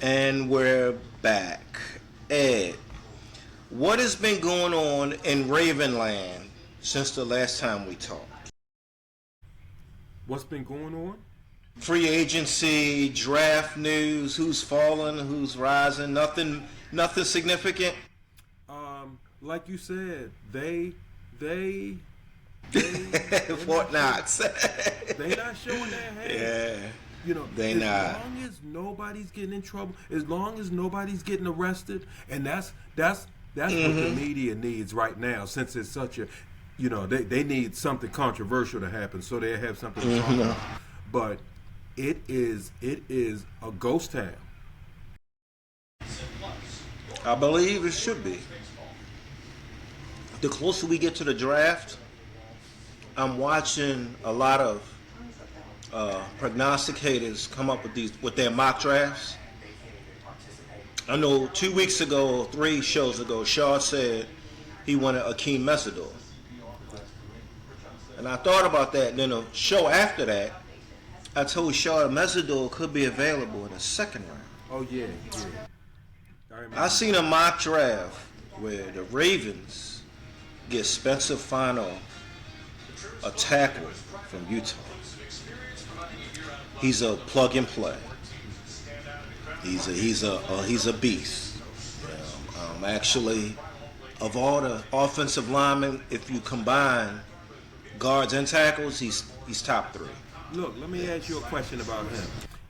And we're back. Ed, what has been going on in Ravenland since the last time we talked? What's been going on? Free agency, draft news, who's falling, who's rising, nothing significant. Like you said, they, they're Fort not Knox. they not showing their hand. Yeah, You know, they as not. long as nobody's getting in trouble, as long as nobody's getting arrested, and that's what the media needs right now, since it's such a, they need something controversial to happen, so they have something to talk about. But it is a ghost town. I believe it should be. The closer we get to the draft, I'm watching a lot of prognosticators come up with their mock drafts. I know 2 weeks ago, 3 shows ago, Shaw said he wanted Akeem Messidor. And I thought about that. And then a show after that, I told Shaw Messidor could be available in the second round. Oh yeah, yeah. I seen a mock draft where the Ravens get Spencer Fano, a tackle from Utah. He's a plug and play. He's a beast. Actually, of all the offensive linemen, if you combine guards and tackles, he's top 3. Look, let me ask you a question about him.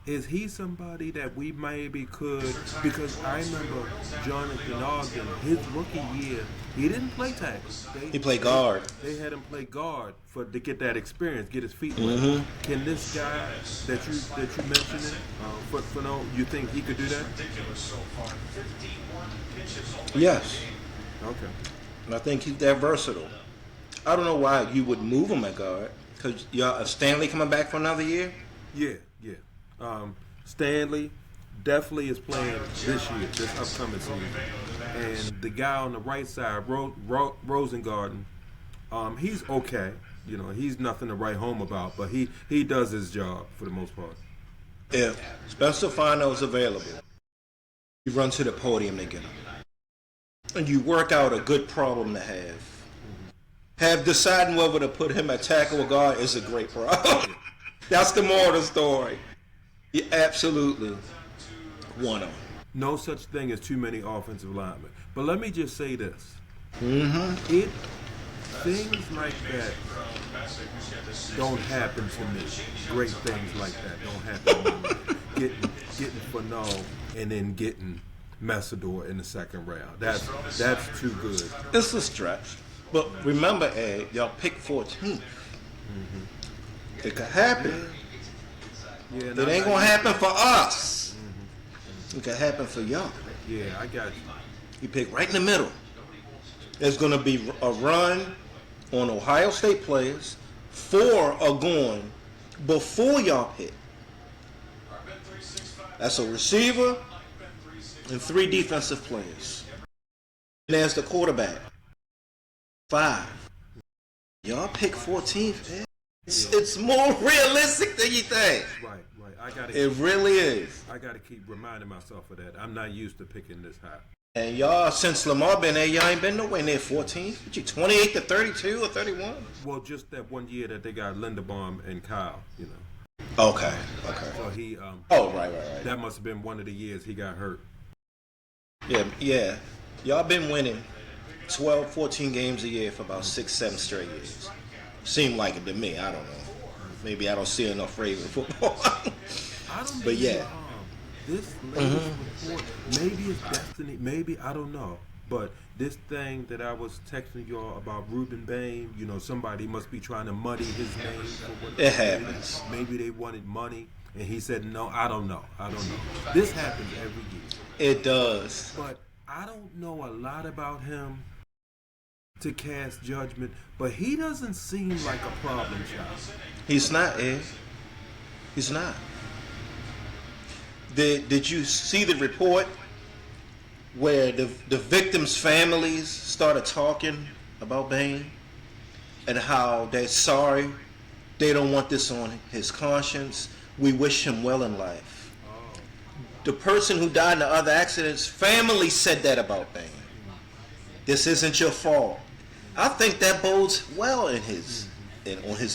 Is he somebody that we maybe could, because I remember Jonathan Ogden, his rookie year, he didn't play tackle. He played guard. They had him play guard to get that experience, get his feet wet. Can this guy that you mentioned, Fano, you think he could do that? Yes. Okay. And I think he's that versatile. I don't know why you would move him at guard, because Stanley coming back for another year? Yeah. Stanley definitely is playing this year, this upcoming season. And the guy on the right side, Rosengarten, he's okay. He's nothing to write home about, but he does his job for the most part. If Spencer Fano is available, you run to the podium to get him. And you work out a good problem to have. Have deciding whether to put him at tackle or guard is a great problem. That's the moral of the story. You absolutely want him. No such thing as too many offensive linemen. But let me just say this. Things like that don't happen to me. Great things like that don't happen to me. Getting Fano and then getting Messidor in the second round. That's too good. It's a stretch. But remember, Ed, y'all picked 14th. It could happen. Yeah, it ain't going to happen for us. It could happen for y'all. Yeah, I got you. You pick right in the middle. There's going to be a run on Ohio State players. 4 are going before y'all pick. That's a receiver and 3 defensive players. And there's the quarterback. 5. Y'all pick 14th, man. It's more realistic than you think. Right. It really is. I got to keep reminding myself of that. I'm not used to picking this high. And y'all, since Lamar been there, y'all ain't been nowhere near 14th. What you, 28 to 32 or 31? Well, just that one year that they got Linderbaum and Kyle, Okay. So he. Right. That must have been one of the years he got hurt. Yeah. Y'all been winning 12, 14 games a year for about 6, 7 straight years. Seemed like it to me. I don't know. Maybe I don't see enough Raven football. But yeah. This latest report, maybe it's destiny, maybe, I don't know. But this thing that I was texting y'all about Ruben Bain, somebody must be trying to muddy his name. It happens. Maybe they wanted money, and he said, no, I don't know. This happens every year. It does. But I don't know a lot about him to cast judgment, but he doesn't seem like a problem child. He's not, Ed. He's not. Did you see the report where the victims' families started talking about Bain and how they're sorry, they don't want this on his conscience, we wish him well in life. The person who died in the other accidents, family said that about Bane. This isn't your fault. I think that bodes well on his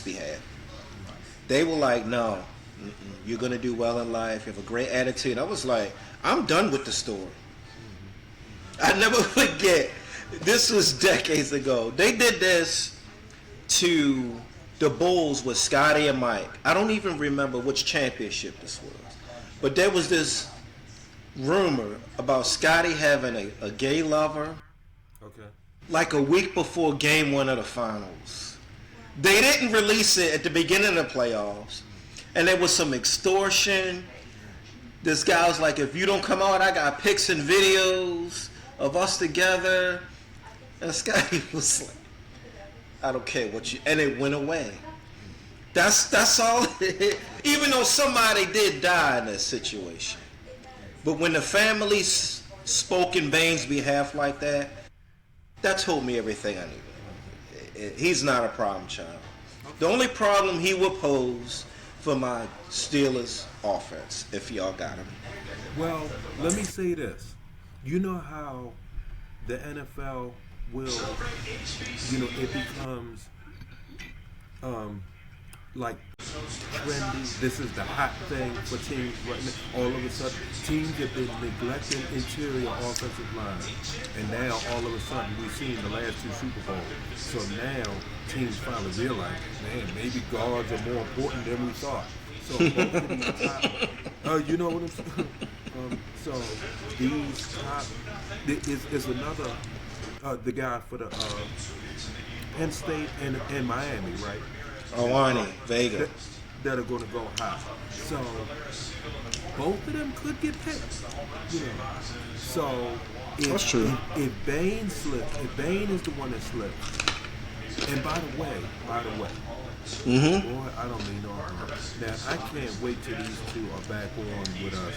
behalf. They were like, no, you're going to do well in life. You have a great attitude. I was like, I'm done with the story. I never forget. This was decades ago. They did this to the Bulls with Scotty and Mike. I don't even remember which championship this was. But there was this rumor about Scotty having a gay lover. Okay. Like a week before game 1 of the finals. They didn't release it at the beginning of the playoffs. And there was some extortion. This guy was like, if you don't come out, I got pics and videos of us together. And Scotty was like, I don't care what you... And it went away. That's all. Even though somebody did die in that situation. But when the family spoke in Bane's behalf like that, that told me everything I needed. He's not a problem child. The only problem he would pose for my Steelers offense, if y'all got him. Well, let me say this. You know how the NFL will, it becomes like trendy. This is the hot thing for teams right now. All of a sudden, teams have been neglecting interior offensive line, and now all of a sudden we've seen the last 2 Super Bowls. So now teams finally realize, man, maybe guards are more important than we thought. So both of these top, you know what I'm saying? So these top is another the guy for the Penn State and Miami, right? Awani, Vega. That are going to go high. So both of them could get picked. So That's true. If Bane slips, if Bane is the one that slips, and by the way, boy, I don't mean no harm. Now I can't wait till these two are back on with us.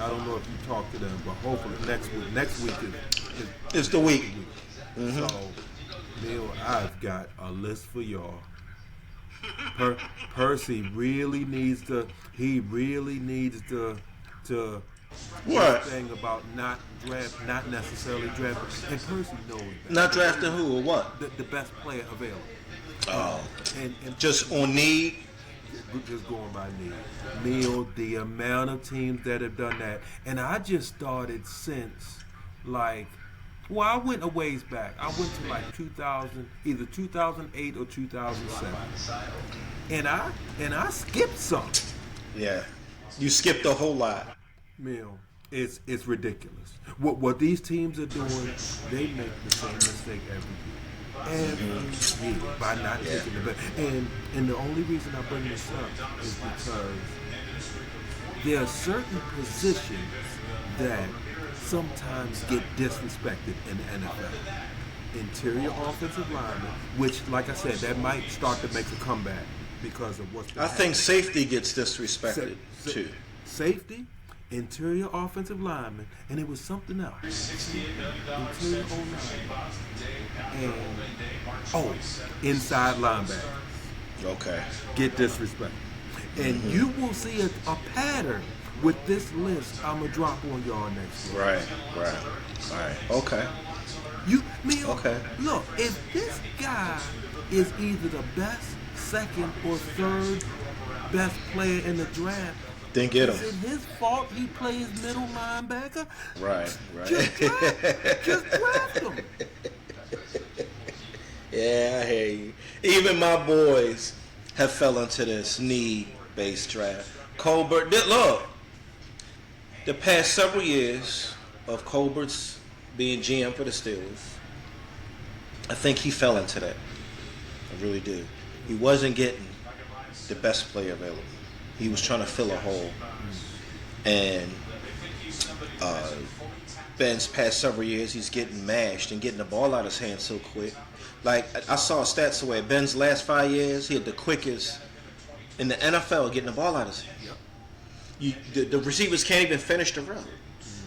I don't know if you talk to them, but hopefully next week is it's the week. So, Neil, I've got a list for y'all. Percy really needs to. He really needs to. What? Thing about not necessarily drafting. And Percy knows that. Not drafting who or what? The best player available. Oh. And just on need. Just going by need. Neil, the amount of teams that have done that, and I just started since well, I went a ways back. I went to 2000, either 2008 or 2007, and I skipped some. Yeah, you skipped a whole lot. Neil, it's ridiculous. What these teams are doing, they make the same mistake every year by not taking the best. And the only reason I bring this up is because there are certain positions that sometimes get disrespected in the NFL. Interior offensive linemen, which, like I said, that might start to make a comeback because of what's been I happening. think safety gets disrespected too. Safety, interior offensive lineman, and it was something else. Interior O-line. And inside linebacker. Okay. Get disrespected. And you will see a pattern with this list I'm going to drop on y'all next week. Right. Okay. Okay. Look, if this guy is either the best, second, or third best player in the draft, then get him. Is it his fault he plays middle linebacker? Right. Just draft him. Yeah, I hear you. Even my boys have fell into this need-based draft. Colbert, look, the past several years of Colbert's being GM for the Steelers, I think he fell into that. I really do. He wasn't getting the best player available. He was trying to fill a hole. And Ben's past several years, he's getting mashed and getting the ball out of his hands so quick. Like, I saw stats away. Ben's last 5 years, he had the quickest in the NFL getting the ball out of his hands. The receivers can't even finish the route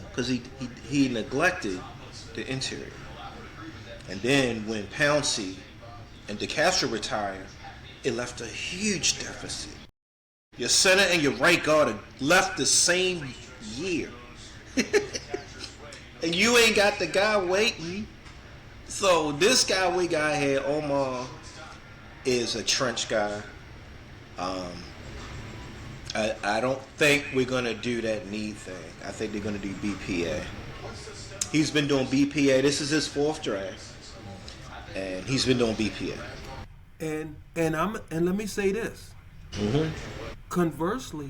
because he neglected the interior. And then when Pouncey and DeCastro retired, it left a huge deficit. Your center and your right guard are left the same year. And you ain't got the guy waiting. So this guy we got here, Omar, is a trench guy. I don't think we're gonna do that need thing. I think they're gonna do BPA. He's been doing BPA. This is his 4th draft, and he's been doing BPA. And let me say this. Conversely,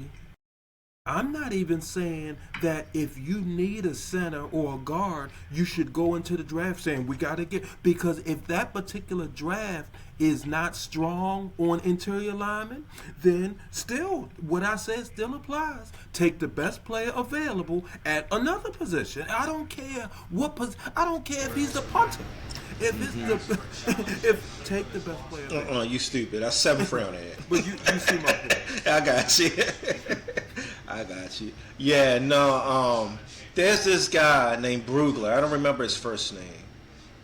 I'm not even saying that if you need a center or a guard, you should go into the draft saying we got to get, because if that particular draft is not strong on interior linemen, then still what I said still applies. Take the best player available at another position. I don't care I don't care if he's the punter. If it's if take the best player. You stupid. That's 7th round ad. But you see my point. I got you. I got you. Yeah, no, there's this guy named Brugler. I don't remember his first name.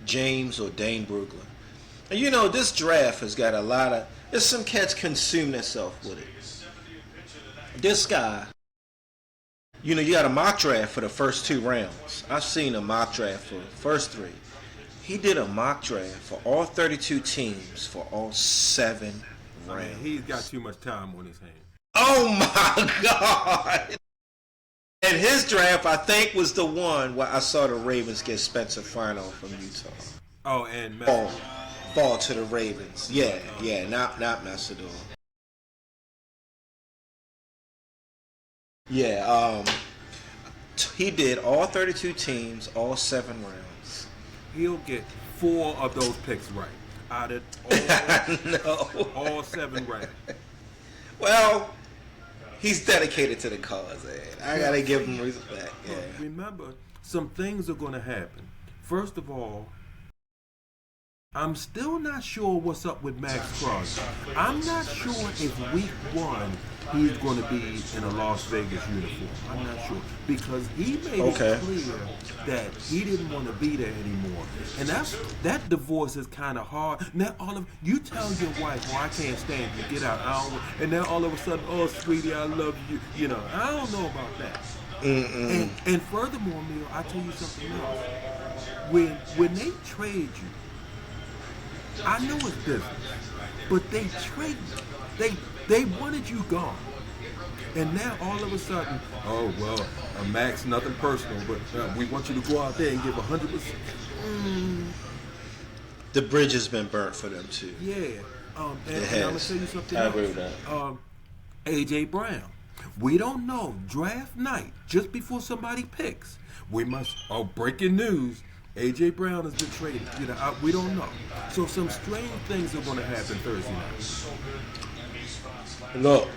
James or Dane Brugler. And you know, this draft has got a lot of, there's some cats consume themselves with it. This guy, you know, you got a mock draft for the first 2 rounds. I've seen a mock draft for the first 3. He did a mock draft for all 32 teams for all 7 rounds. I mean, he's got too much time on his hands. Oh my God! And his draft, I think, was the one where I saw the Ravens get Spencer Final from Utah. Oh, and Fall to the Ravens. Yeah, not Macedon. Yeah, he did all 32 teams, all 7 rounds. He'll get 4 of those picks right out of all 7 rounds. Well, he's dedicated to the cause, man. I gotta give him respect. Yeah. Remember, some things are going to happen. First of all, I'm still not sure what's up with Max Crosby. I'm not sure if week 1 he's going to be in a Las Vegas uniform. I'm not sure. Because he made it clear that he didn't want to be there anymore. And that divorce is kind of hard. Now, you tell your wife, well, I can't stand you, get out. And then all of a sudden, oh, sweetie, I love you. You know, I don't know about that. And furthermore, Emilio, I'll tell you something else. When they trade you, I know it's business, but they traded you. They wanted you gone. And now all of a sudden, oh, well, Max, nothing personal, but we want you to go out there and give 100%. The bridge has been burnt for them, too. Yeah. And I'm going to tell you something else. I agree with that. A.J. Brown. We don't know. Draft night, just before somebody picks. Breaking news. A.J. Brown has been traded. You know, we don't know. So some strange things are going to happen Thursday night. Look,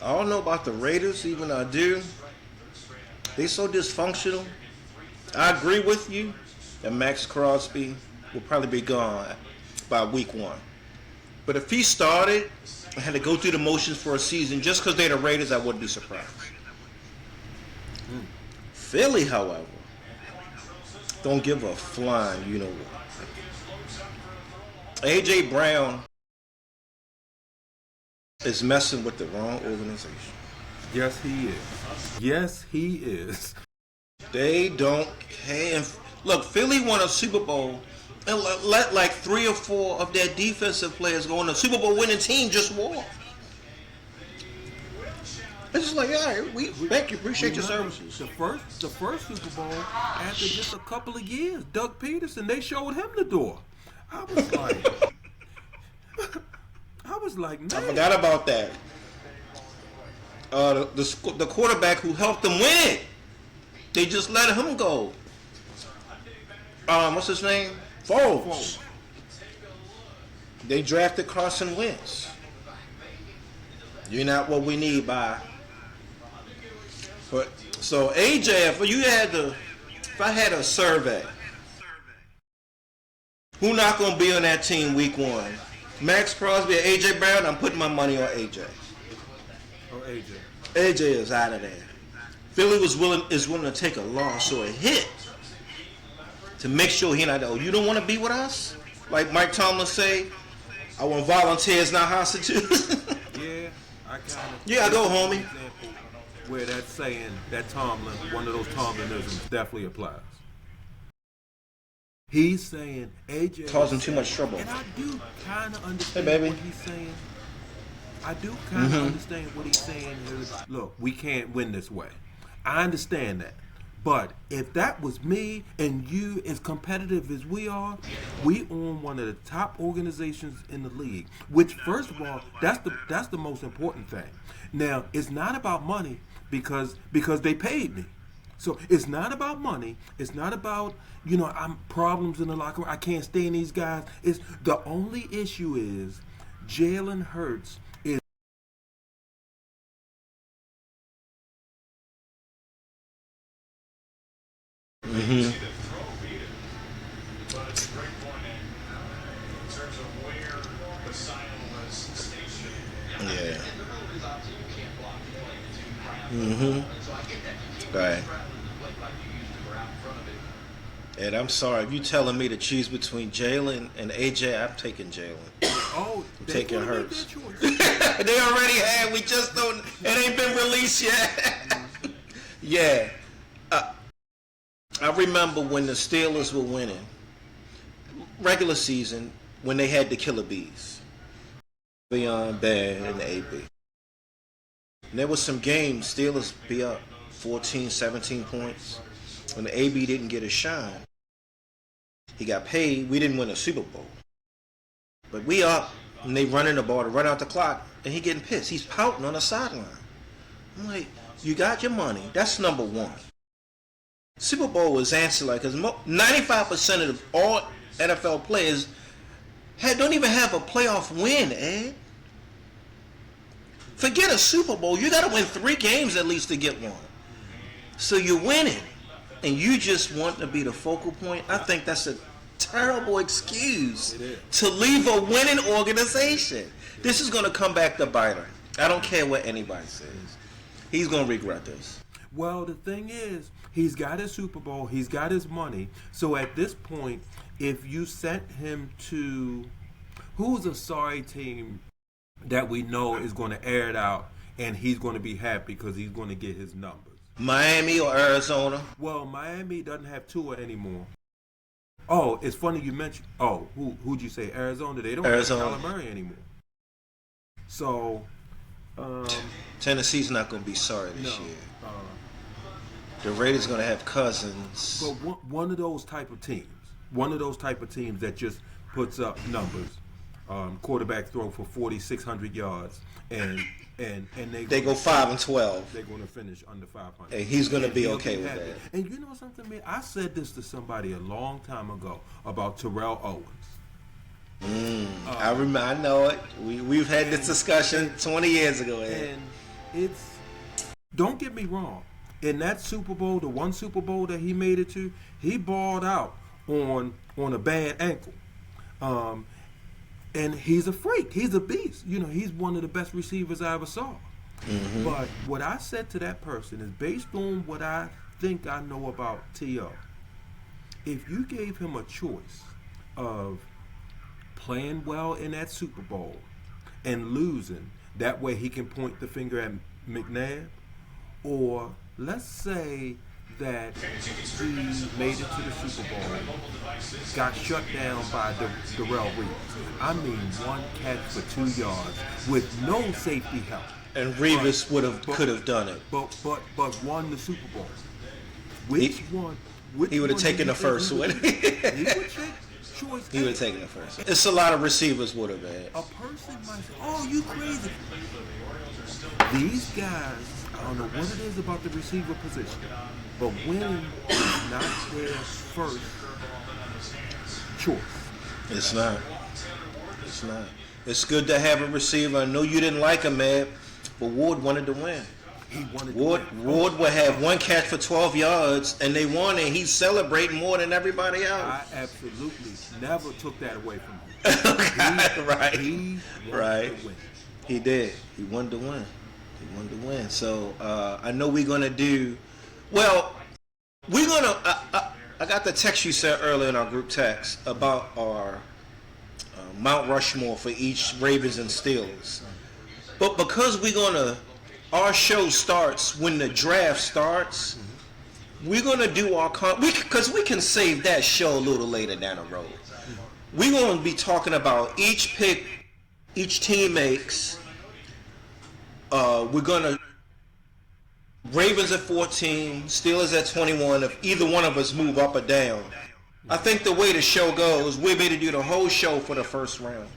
I don't know about the Raiders, even I do. They so dysfunctional. I agree with you that Max Crosby will probably be gone by week 1. But if he started and had to go through the motions for a season just because they're the Raiders, I wouldn't be surprised. Philly, however, don't give a flying, you know what. A.J. Brown is messing with the wrong organization. Yes, he is. Yes, he is. They don't care. Look, Philly won a Super Bowl and let like 3 or 4 of their defensive players go on. The Super Bowl winning team just won. It's just like, yeah, we thank you, appreciate your services. The first Super Bowl, after just a couple of years, Doug Peterson, they showed him the door. I was like, man. I forgot about that. The quarterback who helped them win, they just let him go. What's his name? Foles. They drafted Carson Wentz. You're not what we need by. But so AJ, if I had a survey, who not gonna be on that team week 1? Max Crosby or AJ Brown? I'm putting my money on AJ. Oh, AJ. AJ is out of there. Philly is willing to take a loss or a hit to make sure he not. Oh, you don't want to be with us? Like Mike Tomlin say, I want volunteers, not hostages. Yeah, kind of Yeah, go, homie. example where that saying, that Tomlin, one of those Tomlinisms definitely applies. He's saying AJ Causing is too much trouble. and I do kind of Hey, understand baby. what he's saying. I do kind of understand what he's saying is, look, we can't win this way. I understand that. But if that was me and you as competitive as we are, we own one of the top organizations in the league. Which, first of all, that's the most important thing. Now, it's not about money because they paid me. So it's not about money. It's not about, I'm problems in the locker room. I can't stand these guys. It's the only issue is Jalen Hurts is Yeah. Right. And I'm sorry, if you telling me to choose between Jalen and AJ, I'm taking Jalen. I'm they taking gonna make Hurts. their choice. They already had. We just don't. It ain't been released yet. Yeah. I remember when the Steelers were winning regular season when they had the Killer Bees, Beyond Bad and the AB. And there was some games Steelers be up 14, 17 points when the AB didn't get a shine. He got paid. We didn't win a Super Bowl. But we up, and they running the ball to run out the clock, and he getting pissed. He's pouting on the sideline. I'm like, you got your money. That's number one. Super Bowl was ancillary because 95% of all NFL players don't even have a playoff win, Ed. Forget a Super Bowl. You got to win 3 games at least to get one. So you're winning, and you just want to be the focal point. I think that's a terrible excuse to leave a winning organization. This is going to come back to bite her. I don't care what anybody says. He's going to regret this. Well, the thing is, he's got his Super Bowl, he's got his money. So at this point, if you sent him to who's a sorry team that we know is going to air it out and he's going to be happy because he's going to get his numbers? Miami or Arizona? Well, Miami doesn't have Tua anymore. Oh, it's funny you mentioned. Oh, who'd you say? Arizona? They don't Arizona. have Kyler Murray anymore. So, Tennessee's not going to be sorry this year. The Raiders going to have Cousins. But one of those type of teams, that just puts up numbers. Quarterback throw for 4,600 yards, and they go 5-12. They're going to finish under 500. And he's going to be okay with that. And you know something, man? I said this to somebody a long time ago about Terrell Owens. I know it. We've had this discussion 20 years ago. And it's, don't get me wrong. In that Super Bowl, the one Super Bowl that he made it to, he balled out on a bad ankle. And he's a freak. He's a beast. He's one of the best receivers I ever saw. Mm-hmm. But what I said to that person is based on what I think I know about T.O. If you gave him a choice of playing well in that Super Bowl and losing, that way he can point the finger at McNabb, or let's say that he made it to the Super Bowl, got shut down by Darrell Reeves. I mean, one catch for 2 yards with no safety help. And Reeves could have done it. But won the Super Bowl. Which he would have taken the first one. He would have taken the first. It's a lot of receivers would have been. A person might say, "Oh, you crazy." These guys, I don't know what it is about the receiver position, but winning is not their first choice. It's not. It's good to have a receiver. I know you didn't like him, man, but Ward wanted to win. Ward would have one catch for 12 yards, and they won, and he's celebrating more than everybody else. I absolutely never took that away from him. Right. He did. He wanted to win. So I know we're going to do well. We're going to. I got the text you sent earlier in our group text about our Mount Rushmore for each Ravens and Steelers. But because our show starts when the draft starts. We're gonna do our because we can save that show a little later down the road. We're gonna be talking about each pick each team makes. We're gonna Ravens at 14, Steelers at 21. If either one of us move up or down, I think the way the show goes, we'll be able to do the whole show for the first round.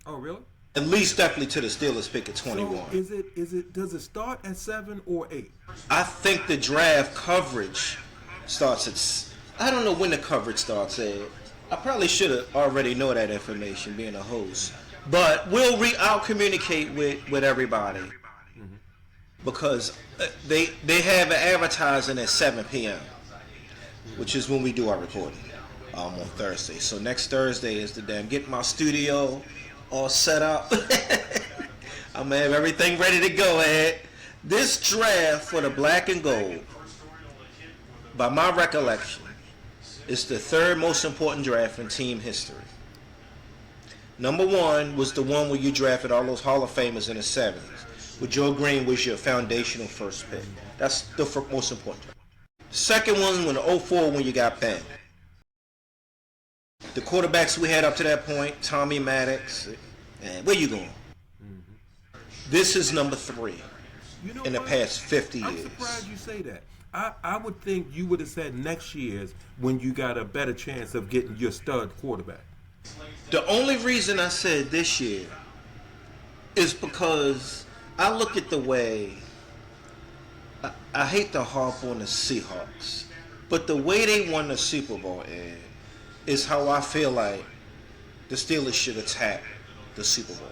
Oh, really? At least definitely to the Steelers pick at 21. So does it start at 7 or 8? I think the draft coverage starts at. I don't know when the coverage starts at. I probably should have already know that information, being a host. But I'll communicate with everybody because they have an advertising at 7 p.m., which is when we do our recording on Thursday. So next Thursday is the day I'm getting my studio all set up. I'm gonna have everything ready to go ahead. This draft for the black and gold, by my recollection, is the third most important draft in team history. Number one was the one where you drafted all those Hall of Famers in the 70s, where Joe Green was your foundational first pick. That's the most important draft. Second one was the 04 when you got Ben. The quarterbacks we had up to that point, Tommy Maddox, and where you going? This is number 3 in the past 50 years. I'm surprised you say that. I would think you would have said next year's when you got a better chance of getting your stud quarterback. The only reason I said this year is because I look at the way, I hate to harp on the Seahawks, but the way they won the Super Bowl is how I feel like the Steelers should attack the Super Bowl.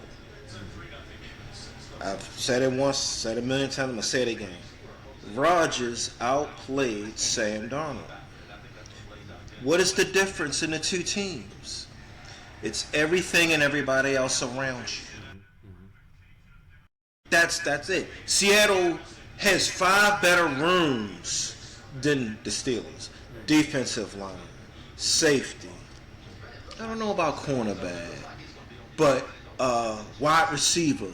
I've said it once, said it a million times, I'm going to say it again. Rodgers outplayed Sam Darnold. What is the difference in the two teams? It's everything and everybody else around you. That's it. Seattle has 5 better rooms than the Steelers. Defensive line, safety. I don't know about cornerback, but wide receiver.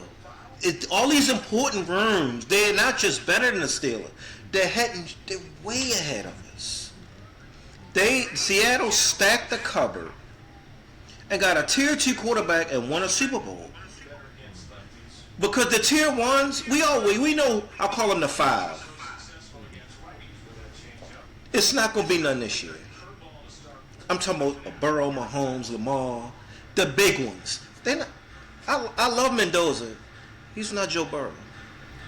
All these important rooms, they're not just better than the Steelers. They're way ahead of us. Seattle stacked the cupboard and got a tier 2 quarterback and won a Super Bowl. Because the tier 1s, we know, I'll call them the 5. It's not going to be none this year. I'm talking about Burrow, Mahomes, Lamar, the big ones. They're not. I love Mendoza. He's not Joe Burrow.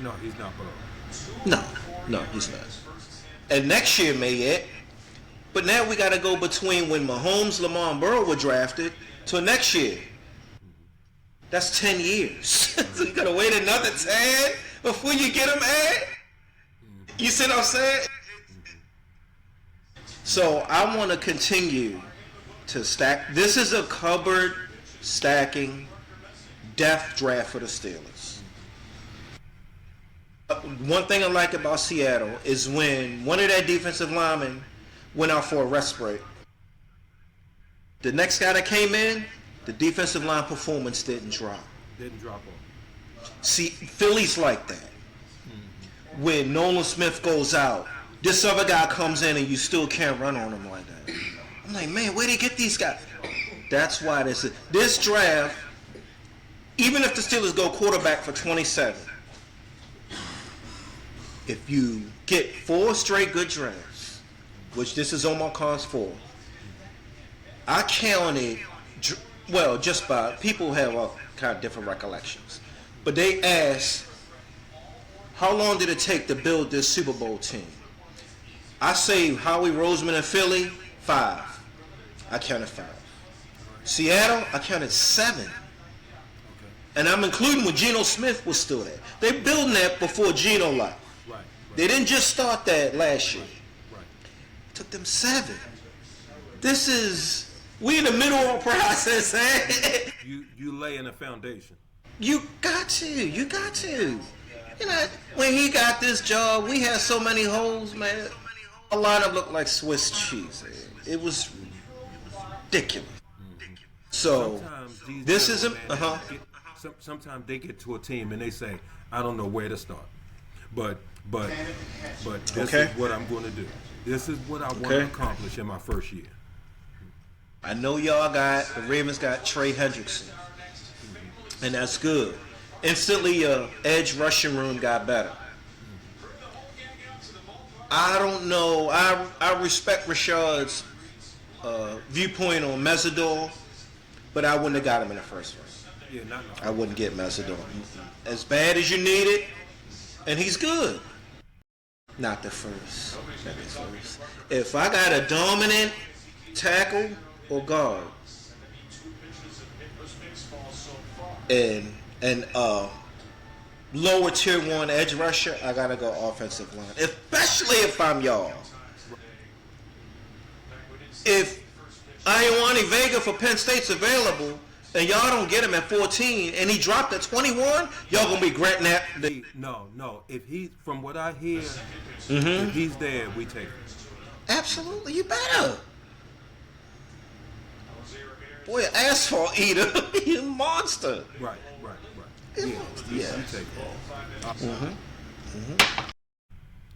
No, he's not Burrow. No, he's not. And next year may yet. But now we got to go between when Mahomes, Lamar, and Burrow were drafted to next year. That's 10 years. So you got to wait another 10 before you get them, You see what I'm saying? So I want to continue to stack. This is a cupboard stacking depth draft for the Steelers. One thing I like about Seattle is when one of their defensive linemen went out for a rest break. The next guy that came in, the defensive line performance didn't drop. Didn't drop off. See, Philly's like that. When Nolan Smith goes out, this other guy comes in and you still can't run on him like that. I'm like, man, where they get these guys? That's why this draft, even if the Steelers go quarterback for 27, if you get 4 straight good drafts, which this is Omar Khan's 4, I counted, well, just by, people have all kind of different recollections, but they asked, how long did it take to build this Super Bowl team? I say Howie Roseman in Philly, 5. I counted 5. Seattle, I counted 7. And I'm including when Geno Smith was still there. They're building that before Geno left. Right. They didn't just start that last year. It took them 7. We in the middle of a process, You lay in a foundation. You got to. When he got this job, we had so many holes, man. A lineup looked like Swiss cheese. It was ridiculous. So, this isn't, sometimes they get to a team and they say, I don't know where to start. But this is what I'm going to do. This is what I want to accomplish in my first year. I know the Ravens got Trey Hendrickson, and that's good. Instantly, edge rushing room got better. I don't know. I respect Rashad's viewpoint on Mesidor, but I wouldn't have got him in the first round. Yeah, I wouldn't get Mesidor. As bad as you need it, and he's good. Not the first. If I got a dominant tackle or guard and lower tier 1 edge rusher, I gotta go offensive line. Especially if I'm y'all. If Ioane Vega for Penn State's available and y'all don't get him at 14 and he dropped at 21, y'all gonna be granting that. No. If he, from what I hear, if he's there, we take him. Absolutely, you better. Boy, an asphalt eater, you monster. Right. Yeah. We take him.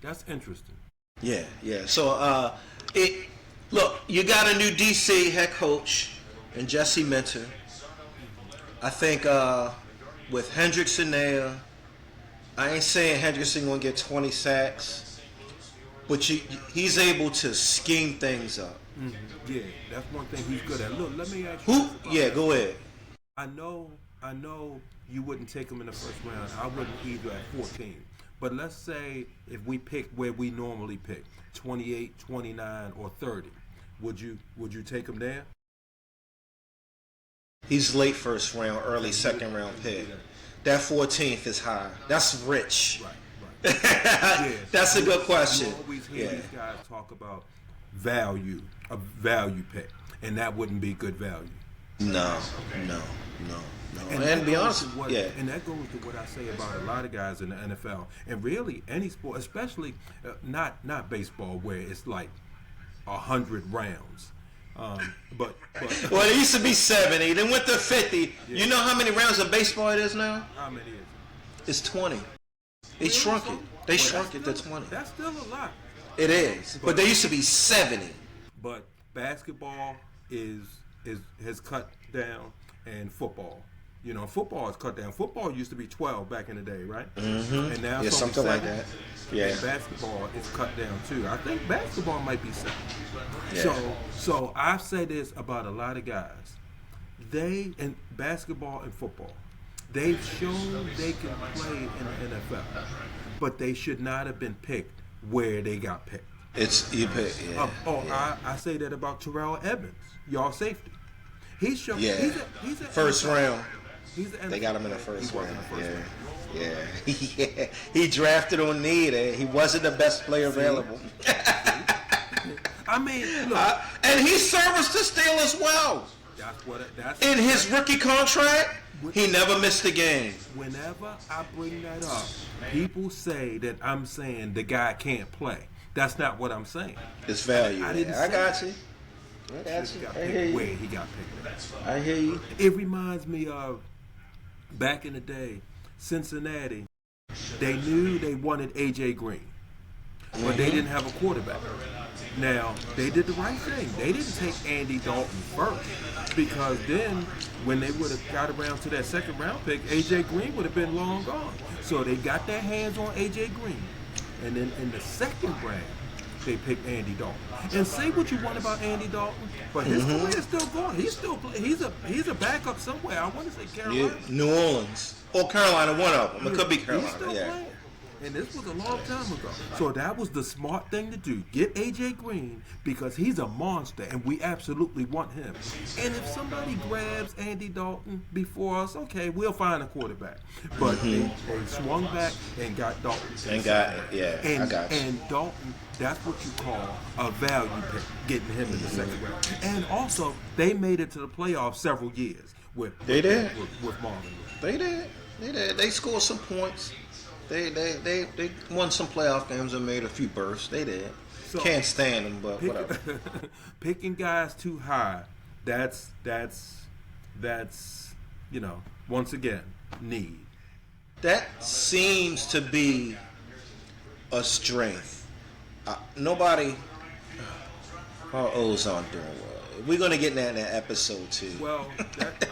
That's interesting. Yeah. So, look, you got a new DC head coach and Jesse Minter. I think with Hendrickson there, I ain't saying Hendrickson gonna get 20 sacks, but he's able to scheme things up. Yeah, that's one thing he's good at. Look, let me ask you. Who? Yeah, go ahead. I know you wouldn't take him in the first round. I wouldn't either at 14. But let's say if we pick where we normally pick, 28, 29, or 30, would you take him there? He's late first round, early second round pick. That 14th is high. That's rich. Right. Yeah. That's a good question. You always hear these guys talk about value, a value pick, and that wouldn't be good value. No. And to be honest, and that goes to what I say about a lot of guys in the NFL, and really any sport, especially not baseball, where it's like 100 rounds. But well, it used to be 70, then went to 50. Yeah. You know how many rounds of baseball it is now? How many is it? It's 20. They shrunk it. They shrunk it to 20. That's still a lot. It is, but they used to be 70. But basketball has cut down, and football. You know, football is cut down. Football used to be 12 back in the day, right? Mm-hmm. And now it's something 7. like that. Yeah. And basketball is cut down too. I think basketball might be 7. Yeah. So I say this about a lot of guys. They in basketball and football, they've shown they can play in the NFL, but they should not have been picked where they got picked. I say that about Terrell Evans, y'all safety. He's shown. Yeah. He's a first round. They got him in the first round. Yeah. He drafted on need. He wasn't the best player available. I mean, look. And he serviced the Steelers well. That's in his rookie contract, he never missed a game. Whenever I bring that up, people say that I'm saying the guy can't play. That's not what I'm saying. It's value. I got you. I hear you. Where he got picked. I hear you. It reminds me of back in the day, Cincinnati. They knew they wanted A.J. Green, but they didn't have a quarterback. Now, they did the right thing. They didn't take Andy Dalton first, because then when they would have got around to that second round pick, A.J. Green would have been long gone. So they got their hands on A.J. Green. And then in the second round, they picked Andy Dalton. And say what you want about Andy Dalton, but his career is still going. He's a backup somewhere. I want to say Carolina. Yeah, New Orleans. Or Carolina, one of them. It could be Carolina. He's still playing. And this was a long time ago. So that was the smart thing to do. Get A.J. Green, because he's a monster and we absolutely want him. And if somebody grabs Andy Dalton before us, okay, we'll find a quarterback. But they swung back and got Dalton. I got you. And Dalton, that's what you call a value pick, getting him in the second round. And also, they made it to the playoffs several years with Marvin. They did. They scored some points. They won some playoff games and made a few bursts. They did. So, can't stand them, but whatever. Picking guys too high, that's once again, need. That seems to be a strength. Nobody. Our O's aren't doing well. We're gonna get that in that episode too. Well,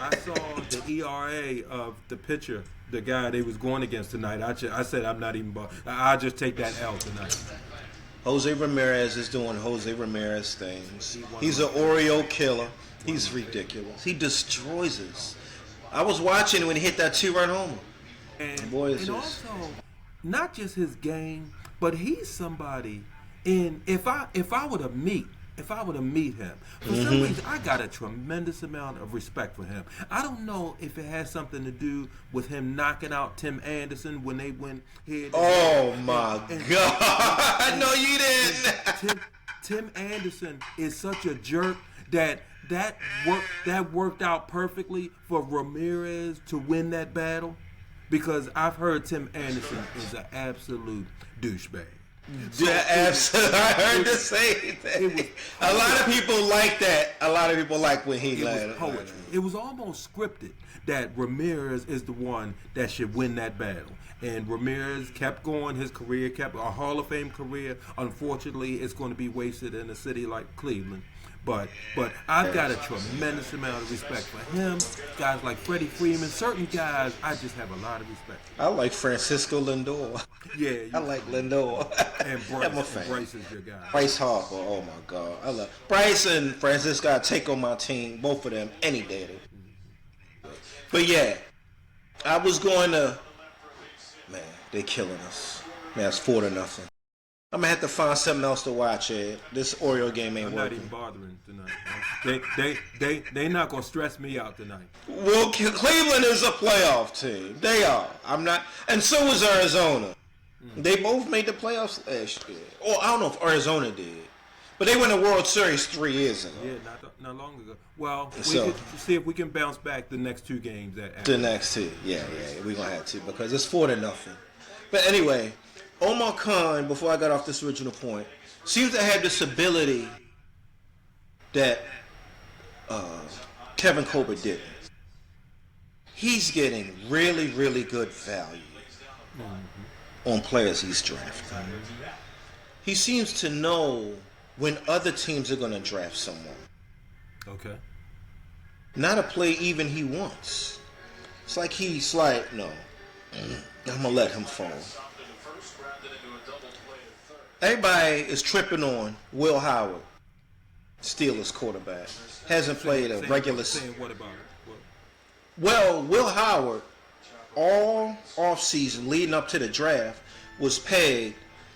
I saw the ERA of the pitcher, the guy they was going against tonight. I said I'm not even. I'll just take that L tonight. Jose Ramirez is doing Jose Ramirez things. He's an Oriole killer. He's ridiculous. He destroys us. I was watching when he hit that 2-run homer. And, Boy, and also, not just his game, but he's somebody. And if I were to meet him, for some reason I got a tremendous amount of respect for him. I don't know if it has something to do with him knocking out Tim Anderson when they went head. Oh my God! No, you didn't. Tim Anderson is such a jerk that worked out perfectly for Ramirez to win that battle, because I've heard Tim Anderson is an absolute douchebag. Yeah, absolutely. I heard the same thing. A lot of people like that. A lot of people like when he landed. It was poetry. It was almost scripted that Ramirez is the one that should win that battle. And Ramirez kept going. His career kept a Hall of Fame career. Unfortunately, it's going to be wasted in a city like Cleveland. But I've got a tremendous amount of respect for him. Guys like Freddie Freeman, certain guys, I just have a lot of respect for. I like Francisco Lindor. Yeah, I like Lindor. And Bryce is your guy. Bryce Harper. Oh my God, I love Bryce and Francisco. I take on my team, both of them, any day. But yeah, I was going to. Man, they killing us. Man, it's 4-0. I'm gonna have to find something else to watch. This Oriole game ain't working. I'm not even bothering tonight. They not gonna stress me out tonight. Well, Cleveland is a playoff team. They are. I'm not, and so is Arizona. They both made the playoffs last year. Or I don't know if Arizona did, but they won the World Series 3 years ago. Yeah, not long ago. Well, we could see if we can bounce back the next 2 games. The next 2, yeah, we're gonna have to, because it's 4-0. But anyway. Omar Khan, before I got off this original point, seems to have this ability that Kevin Colbert didn't. He's getting really, really good value on players he's drafting. He seems to know when other teams are going to draft someone. Okay. Not a play even he wants. It's like he's like, no, I'm going to let him fall. Everybody is tripping on Will Howard, Steelers quarterback. Hasn't played a regular season. What about it? Well, Will Howard, all offseason leading up to the draft, was pegged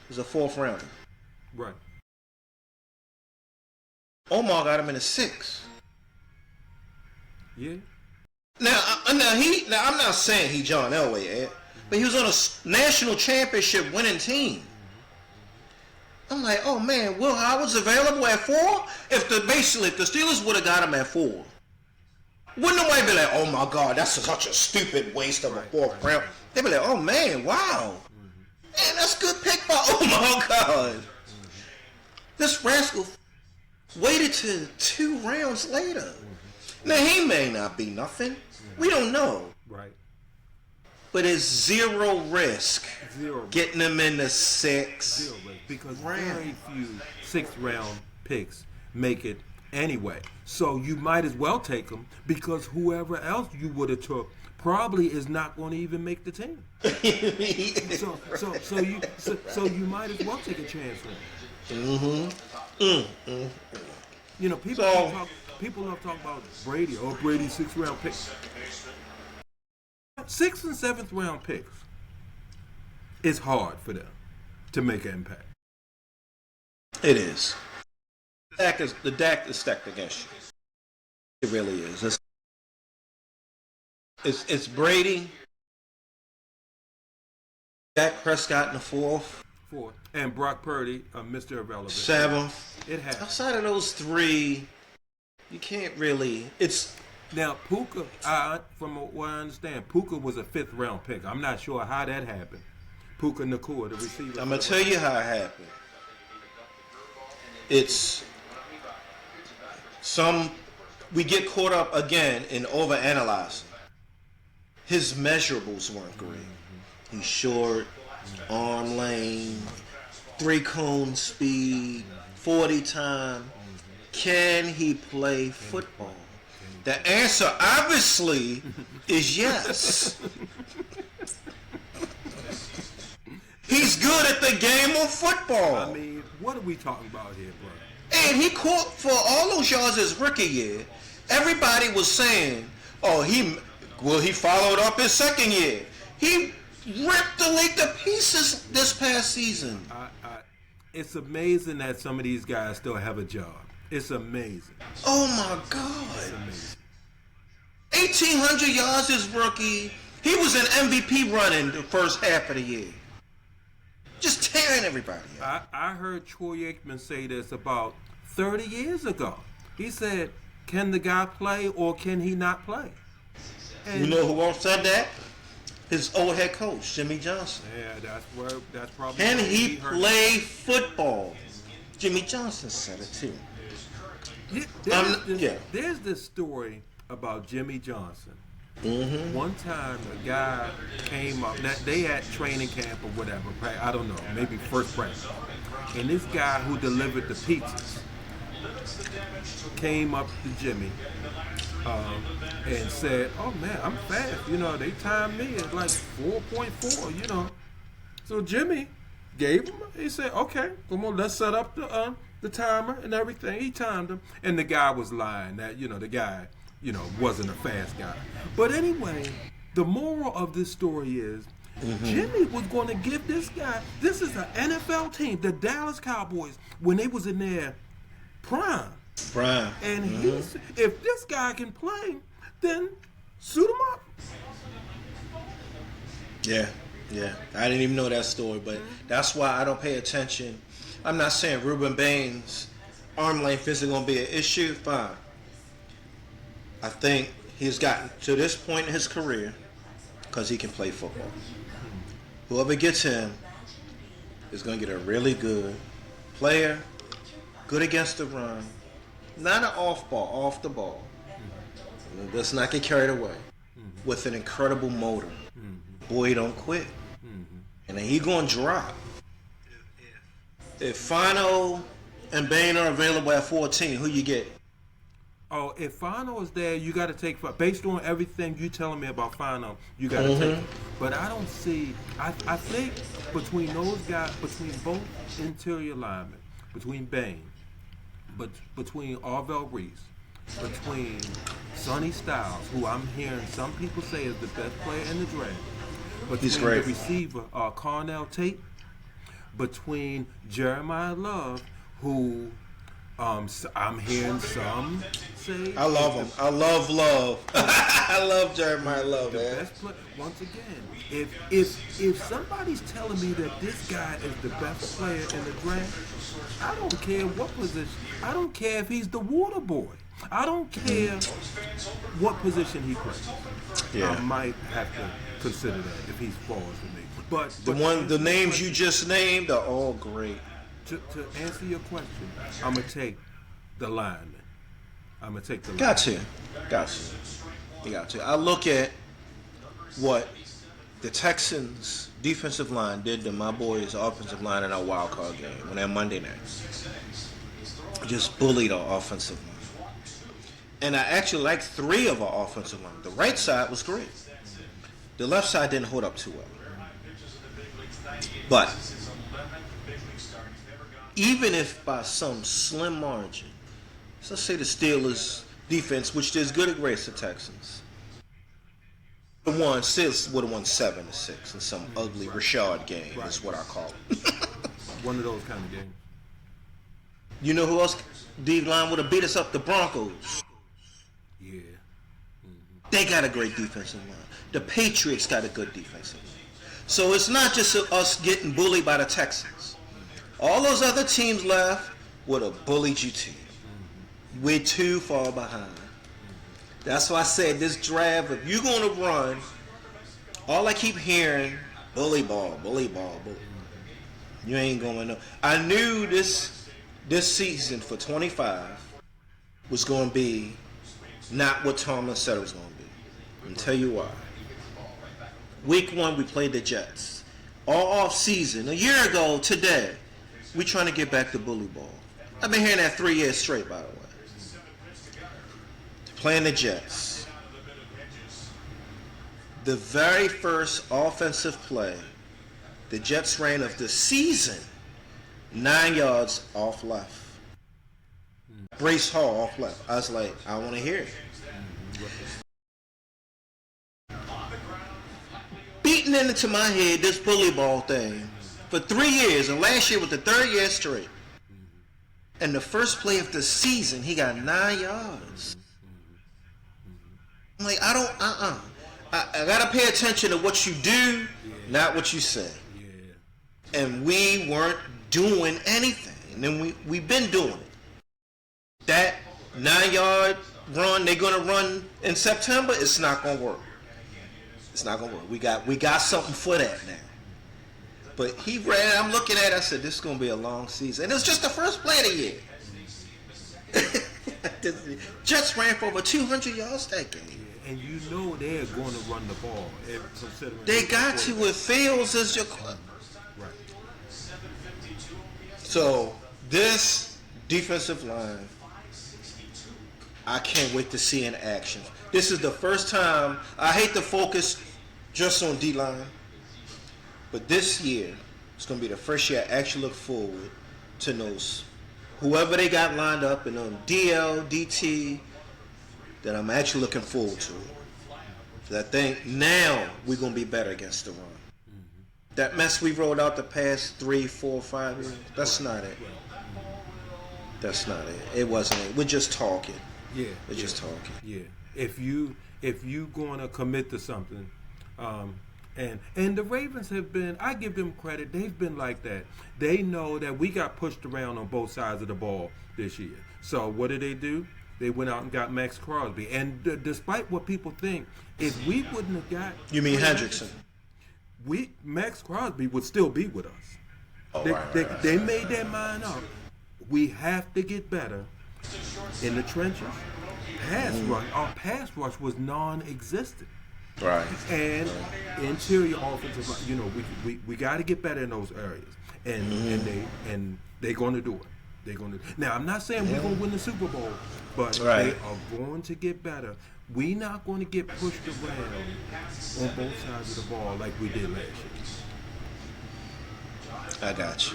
as a 4th rounder. Right. Omar got him in the 6th. Yeah. Now I'm not saying he John Elway, Ed, but he was on a national championship winning team. I'm like, oh man, Will Howard's available at 4? If the Steelers would have got him at 4, wouldn't nobody be like, oh my God, that's such a stupid waste of a 4th round? They'd be like, oh man, wow, man, that's a good pick by Omar Khan. This rascal waited to 2 rounds later. Now he may not be nothing. We don't know. Right. But it's zero risk. Getting them in the 6. Zero risk. Because very few 6th round picks make it anyway. So you might as well take them, because whoever else you would have took probably is not going to even make the team. so you might as well take a chance on it. You know, people love talking about Brady. Oh, Brady's 6th round picks. 6th and 7th round picks. It's hard for them to make an impact. It is. The deck is stacked against you. It really is. It's Brady, Dak Prescott in the 4th. And Brock Purdy, Mr. Irrelevant. 7th. It has. Outside of those 3, you can't really. It's now Puka. From what I understand, Puka was a 5th round pick. I'm not sure how that happened. Puka Nacua, the receiver. I'm gonna tell you how it happened. It's we get caught up again in overanalyzing. his measurables weren't great. He's short, arm length, 3-cone speed, 40 time. Can he play football? The answer obviously is yes. He's good at the game of football. I mean, what are we talking about here, bro? And he caught for all those yards his rookie year. Everybody was saying, "Oh, he followed up his second year. He ripped the league to pieces this past season." It's amazing that some of these guys still have a job. It's amazing. Oh my God! 1,800 yards his rookie. He was an MVP running the first half of the year. Just tearing everybody up. I heard Troy Aikman say this about 30 years ago. He said, "Can the guy play or can he not play?" And you know who else said that? His old head coach, Jimmy Johnson. Yeah, that's probably. Can he play football? Jimmy Johnson said it too. There's this story about Jimmy Johnson. Mm-hmm. One time, a guy came up. They had training camp or whatever. I don't know, maybe first practice. And this guy who delivered the pizzas came up to Jimmy and said, "Oh man, I'm fast. You know, they timed me at like 4.4. You know." So Jimmy gave him. He said, "Okay, come on, let's set up the timer and everything." He timed him, and the guy was lying. That the guy wasn't a fast guy. But anyway, the moral of this story is Jimmy was going to give this guy. This is an NFL team, the Dallas Cowboys, when they was in their prime. And if this guy can play, then suit him up. Yeah. I didn't even know that story, but that's why I don't pay attention. I'm not saying Ruben Baines' arm length isn't going to be an issue. Fine. I think he's gotten to this point in his career because he can play football. Whoever gets him is going to get a really good player, good against the run, not an off the ball. Let's not get carried away. With an incredible motor. Boy, he don't quit. And then he going to drop. If Fano and Bain are available at 14, who you get? Oh, if Fano is there, you got to take, based on everything you telling me about Fano, you got to take him. But I don't see, I think between those guys, between both interior linemen, between Bain, between Arvell Reese, between Sonny Styles, who I'm hearing some people say is the best player in the draft, between He's great. the receiver, Carnell Tate, between Jeremiah Love, who I'm hearing some say. I love him. I love Love. I love Jeremiah Love, The man. best player. Once again, if somebody's telling me that this guy is the best player in the draft, I don't care what position. I don't care if he's the water boy. I don't care what position he plays. Yeah. I might have to consider that if he falls for me. But The names you just named are all great. To answer your question, I'm gonna take the lineman. Got to. You got to. I look at what the Texans defensive line did to my boys' offensive line in our wild card game on that Monday night. Just bullied our offensive line. And I actually liked 3 of our offensive line. The right side was great. The left side didn't hold up too well. But even if by some slim margin, so let's say the Steelers defense, which is good against the Texans, Steelers would have won 7-6 in some ugly Rashad game, is what I call it. One of those kind of games. You know who else D-line would have beat us up? The Broncos. Yeah. They got a great defensive line. The Patriots got a good defensive line. So it's not just us getting bullied by the Texans. All those other teams left would have bullied you too. We're too far behind. That's why I said this draft, if you're going to run, all I keep hearing, bully ball. You ain't going to. I knew this season for 25 was going to be not what Tomlin said it was going to be. I'll tell you why. Week 1, we played the Jets. All off season, a year ago today, we trying to get back to bully ball. I've been hearing that 3 years straight, by the way. Playing the Jets. The very first offensive play the Jets ran of the season, 9 yards off left. Brace Hall off left. I was like, I want to hear it. Beating into my head this bully ball thing for 3 years, and last year was the 3rd year straight. And the first play of the season, he got 9 yards. I'm like, I gotta pay attention to what you do, not what you say. And we weren't doing anything. And then we've been doing it. That 9-yard run they're gonna run in September, it's not gonna work. It's not gonna work. We got something for that now. But he ran. I'm looking at it. I said, "This is gonna be a long season." And it was just the first play of the year. Jets ran for over 200 yards that game. And you know they're going to run the ball. Considering they got to with Fields as your club. Right. So this defensive line, I can't wait to see in action. This is the first time. I hate to focus just on D-line, but this year it's going to be the first year I actually look forward to those whoever they got lined up and on DL, DT, that I'm actually looking forward to. So I think now we're going to be better against the run. That mess we rolled out the past 3, 4, 5 years, that's not it. That's not it. It wasn't it. We're just talking. Yeah. We're just talking. Yeah. If you going to commit to something, and the Ravens have been, I give them credit, they've been like that. They know that we got pushed around on both sides of the ball this year. So what did they do? They went out and got Max Crosby. And despite what people think, if we wouldn't have got... You mean Hendrickson? Max Crosby would still be with us. Oh, they made their mind up. We have to get better in the trenches. Our pass rush was non-existent. Right. And interior offensive line, we got to get better in those areas. And they're going to do it. They're going to. Now, I'm not saying we're going to win the Super Bowl, but they are going to get better. We're not going to get pushed around on both sides of the ball like we did last year. I got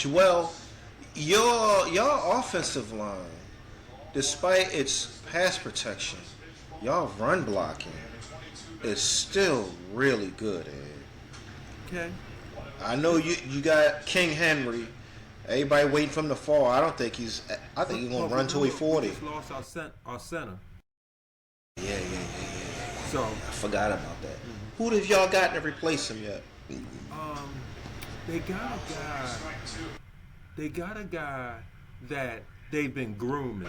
you. Well, your offensive line, despite its pass protection, y'all run blocking is still really good, Ed. Okay. I know you got King Henry. Everybody waiting for him to fall. I think he's gonna run till he's 40. We just lost our center. Yeah. So I forgot about that. Who have y'all gotten to replace him yet? They got a guy that they've been grooming,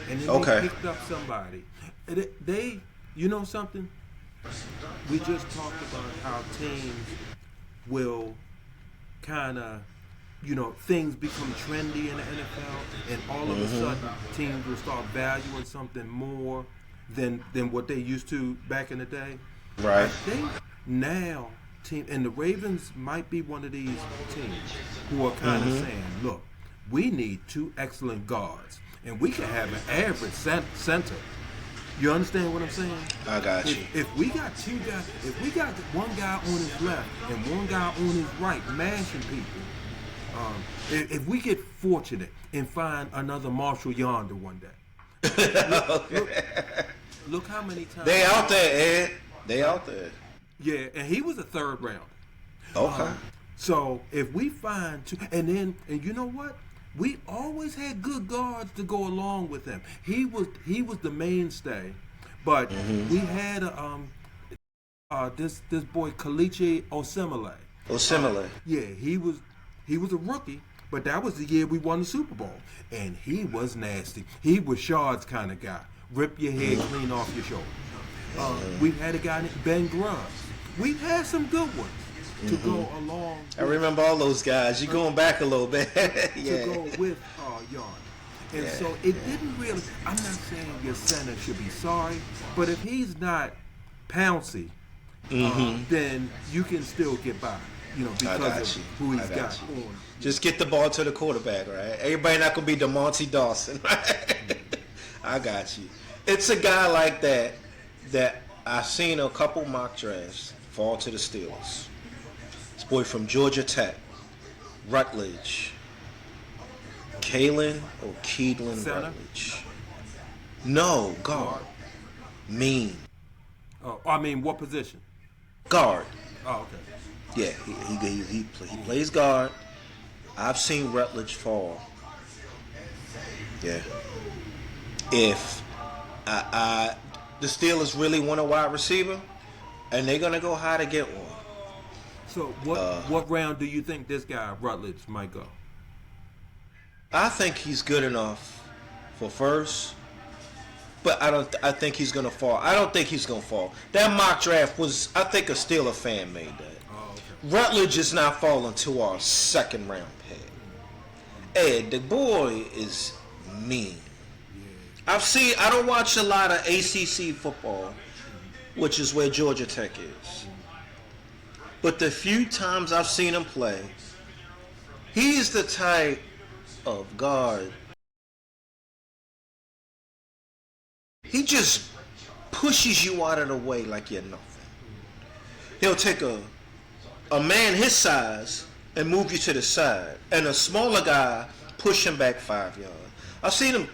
and then they picked up somebody. They you know something? We just talked about how teams will kind of, things become trendy in the NFL, and all of a sudden teams will start valuing something more than what they used to back in the day. Right. I think now and the Ravens might be one of these teams who are kind of saying, look, we need 2 excellent guards, and we can have an average center. You understand what I'm saying? I got you. If we got 2 guys, if we got one guy on his left and one guy on his right mashing people, if we get fortunate and find another Marshall Yonder one day, look how many times they out there, Ed. They out there. Yeah, and he was a 3rd round. Okay. So if we find 2, and you know what? We always had good guards to go along with him. He was the mainstay, but we had this boy Kalichi Osemele. Yeah, he was a rookie, but that was the year we won the Super Bowl, and he was nasty. He was Shard's kind of guy. Rip your head clean off your shoulder. We've had a guy named Ben Grubbs. We've had some good ones to go along. I remember all those guys. You're going back a little bit. To go with Yard. And so it didn't really, I'm not saying your center should be sorry, but if he's not Pouncey, then you can still get by. I Because got of you. who I he's got got you. on. Just get the ball to the quarterback, right? Everybody not gonna be DeMonte Dawson, right? I got you. It's a guy like that I've seen a couple mock drafts fall to the Steelers. This boy from Georgia Tech, Rutledge, Keelan Center, Rutledge. No, guard. guard. Mean. Oh, I mean, what position? Guard. Oh, okay. Yeah, he plays guard. I've seen Rutledge fall. Yeah. If the Steelers really want a wide receiver, and they're gonna go high to get one. So what round do you think this guy Rutledge might go? I think he's good enough for first, but I don't. I think he's gonna fall. I don't think he's gonna fall. That mock draft was. I think a Steeler fan made that. Oh, okay. Rutledge is not falling to our second round pick. Ed, the boy is mean. I don't watch a lot of ACC football, which is where Georgia Tech is. But the few times I've seen him play, he's the type of guard. He just pushes you out of the way like you're nothing. He'll take a man his size and move you to the side, and a smaller guy push him back 5 yards. I've seen him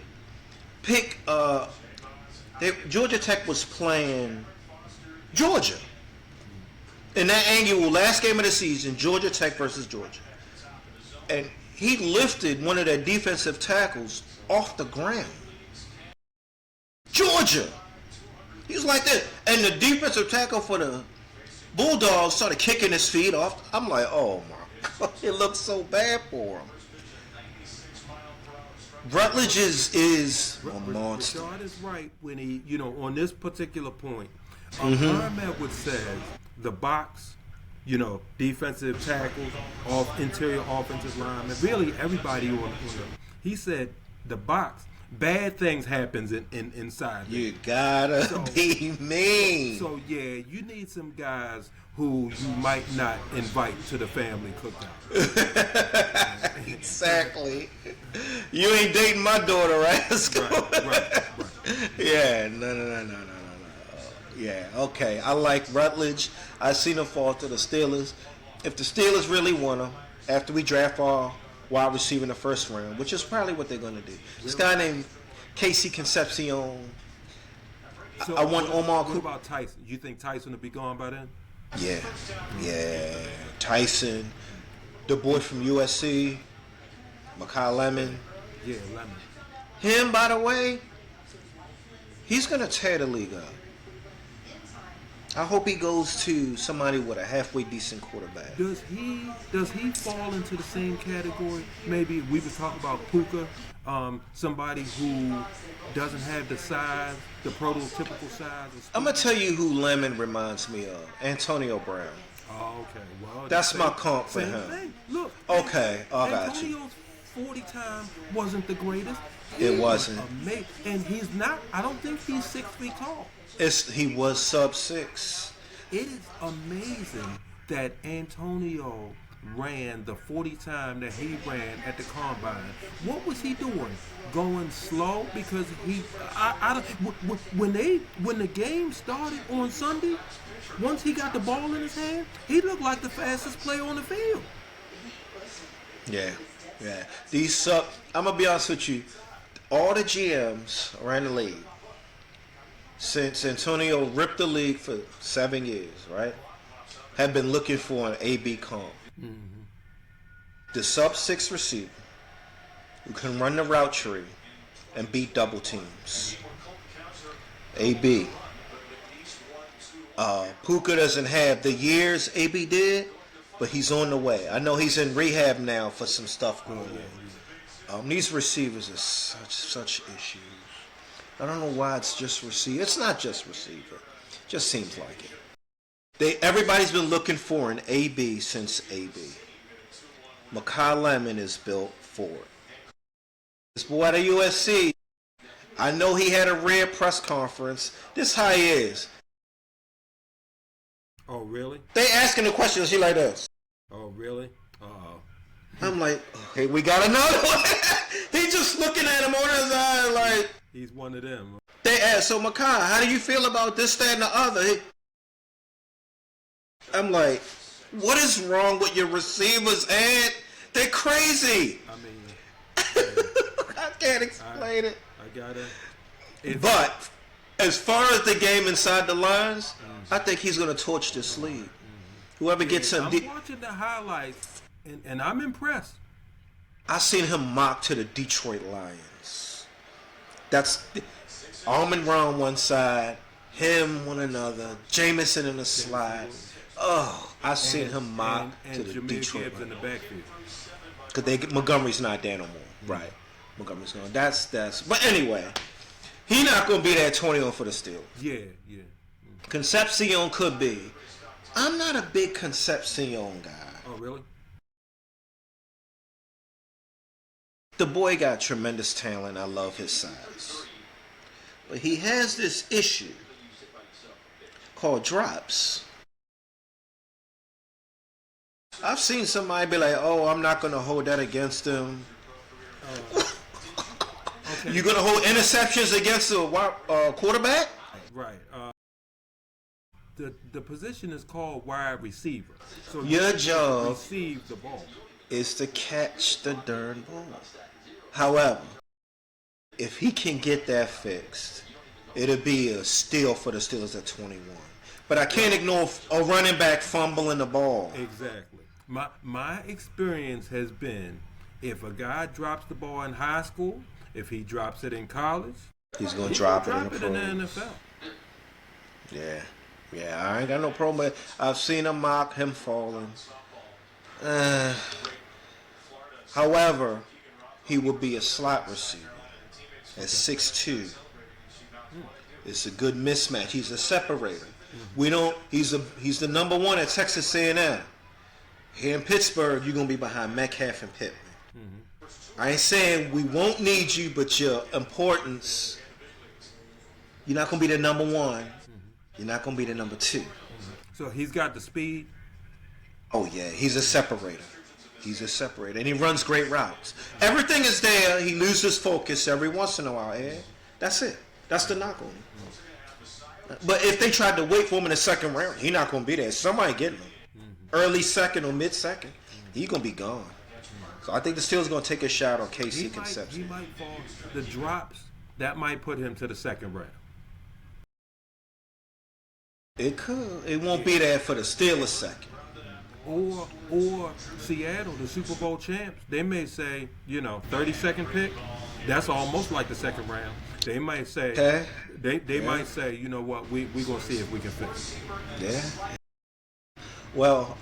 pick. Georgia Tech was playing Georgia in that annual last game of the season, Georgia Tech versus Georgia, and he lifted one of their defensive tackles off the ground. Georgia. He was like this, and the defensive tackle for the Bulldogs started kicking his feet off. I'm like, oh my God, it looks so bad for him. Rutledge is a monster. Rashad is right when he, on this particular point. Herm Edwards says the box, defensive tackles, interior offensive linemen, really everybody on the. He said the box, bad things happens inside. You gotta be mean. So yeah, you need some guys who you might not invite to the family cookout. Exactly. You ain't dating my daughter, right? Right. Yeah, no. Yeah, okay. I like Rutledge. I seen him fall to the Steelers. If the Steelers really want him, after we draft our wide receiver in the first round, which is probably what they're going to do. This guy named Casey Concepcion. So I want Omar. What about Tyson? You think Tyson will be gone by then? Yeah. Tyson, the boy from USC, Makai Lemon. Yeah, Lemon. Him, by the way, he's going to tear the league up. I hope he goes to somebody with a halfway decent quarterback. Does he fall into the same category? Maybe we were talking about Puka, somebody who doesn't have the size, the prototypical size. I'm gonna tell you who Lemon reminds me of: Antonio Brown. Oh, okay. Well, that's my comp for him. Thing. Look. Okay, I got you. Antonio's 40 time wasn't the greatest. It wasn't. Amazing. And he's not. I don't think he's 6 feet tall. He was sub-6. It is amazing that Antonio ran the 40 time that he ran at the combine. What was he doing? Going slow because when the game started on Sunday, once he got the ball in his hand, he looked like the fastest player on the field. Yeah. I'm gonna be honest with you. All the GMs around the league, since Antonio ripped the league for 7 years, right, have been looking for an AB comp. The sub-6 receiver who can run the route tree and beat double teams. AB. Puka doesn't have the years AB did, but he's on the way. I know he's in rehab now for some stuff going on. These receivers are such issues. I don't know why it's just receiver. It's not just receiver. It just seems like it. Everybody's been looking for an AB since AB. Makai Lemon is built for it. This boy at USC, I know he had a rare press conference. This how he is. Oh, really? They asking the questions. She like this. Oh, really? Uh-oh. I'm like, okay, we got another one. He just looking at him on his eye like. He's one of them. They asked, so Makai, how do you feel about this, that, and the other? I'm like, what is wrong with your receivers, Ed? They're crazy. I mean, I can't explain it. I got it. But as far as the game inside the lines, I think he's going to torch this league. Whoever gets him. I'm watching the highlights, and I'm impressed. I seen him mock to the Detroit Lions. That's Almond Brown one side, him one another, Jameson in the slide. Oh, I seen him mock to the Jameer Detroit Gibbs in the backfield. Because Montgomery's not there no more. Right. Montgomery's gone. That's. But anyway, he not going to be that 20 for the Steelers. Yeah. Concepcion could be. I'm not a big Concepcion guy. Oh, really? The boy got tremendous talent. I love his size. But he has this issue called drops. I've seen somebody be like, oh, I'm not going to hold that against him. Okay. You're going to hold interceptions against a quarterback? Right. The position is called wide receiver. So your job receive the ball is to catch the darn ball. However, if he can get that fixed, it'll be a steal for the Steelers at 21. But I can't ignore a running back fumbling the ball. Exactly. My experience has been, if a guy drops the ball in high school, if he drops it in college, he's going to drop it in the NFL. Yeah, I ain't got no problem. I've seen him mock him falling. However, he will be a slot receiver at 6'2". It's a good mismatch. He's a separator. We don't. He's the number one at Texas A&M. Here in Pittsburgh, you're gonna be behind Metcalf and Pittman. I ain't saying we won't need you, but your importance. You're not gonna be the number one. You're not gonna be the number two. So he's got the speed. Oh yeah, he's a separator. And he runs great routes. Everything is there. He loses focus every once in a while. That's it. That's the knock on him. But if they tried to wait for him in the second round, he's not gonna be there. Somebody getting him. Early second or mid second, he's gonna be gone. So I think the Steelers gonna take a shot on KC Concepcion. He might fall. The drops that might put him to the second round. It could. It won't be there for the Steelers second. Or Seattle, the Super Bowl champs. They may say, 32nd pick. That's almost like the second round. They might say. Okay. They might say, you know what? We gonna see if we can fix it. Yeah. Well,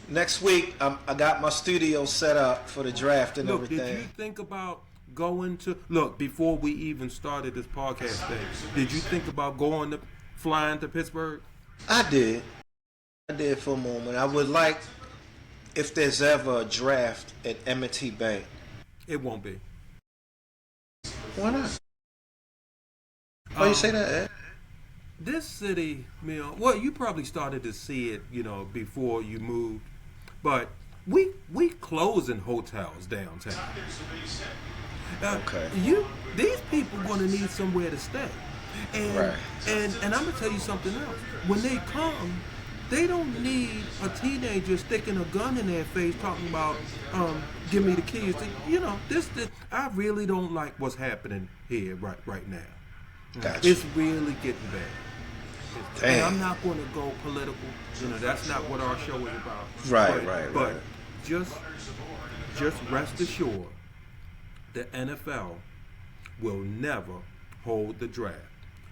next week I got my studio set up for the draft and everything. Did you think about going to before we even started this podcast thing? Did you think about flying to Pittsburgh? I did for a moment. I would like if there's ever a draft at M&T Bank. It won't be. Why not? Why you say that, Ed? This city, well, you probably started to see it, before you moved, but we closing hotels downtown. Okay. These people are gonna need somewhere to stay, and right. and I'm gonna tell you something else. When they come, they don't need a teenager sticking a gun in their face talking about, give me the keys. This I really don't like what's happening here right now. Gotcha. It's really getting bad. And I'm not going to go political. That's not what our show is about. Right. But just rest assured, the NFL will never hold the draft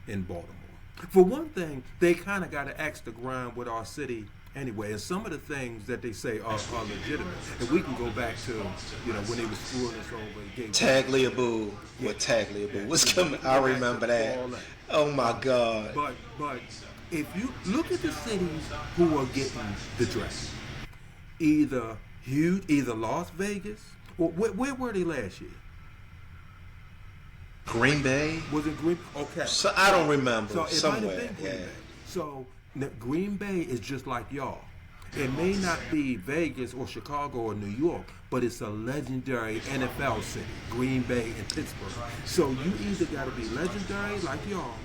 in Baltimore. For one thing, they kind of got to axe the grind with our city anyway. And some of the things that they say are legitimate. And we can go back to, when they were screwing us over. Tagliabue. What Tagliabue was coming. I remember that. Oh, my God. But if you look at the cities who are getting the draft, either Las Vegas, or where were they last year? Green Bay? Was it Green? Okay. So I don't remember. So it somewhere. might have been Green Bay. So Now, Green Bay is just like y'all. It may not be Vegas or Chicago or New York, but it's a legendary NFL city, Green Bay and Pittsburgh. So you either got to be legendary like y'all,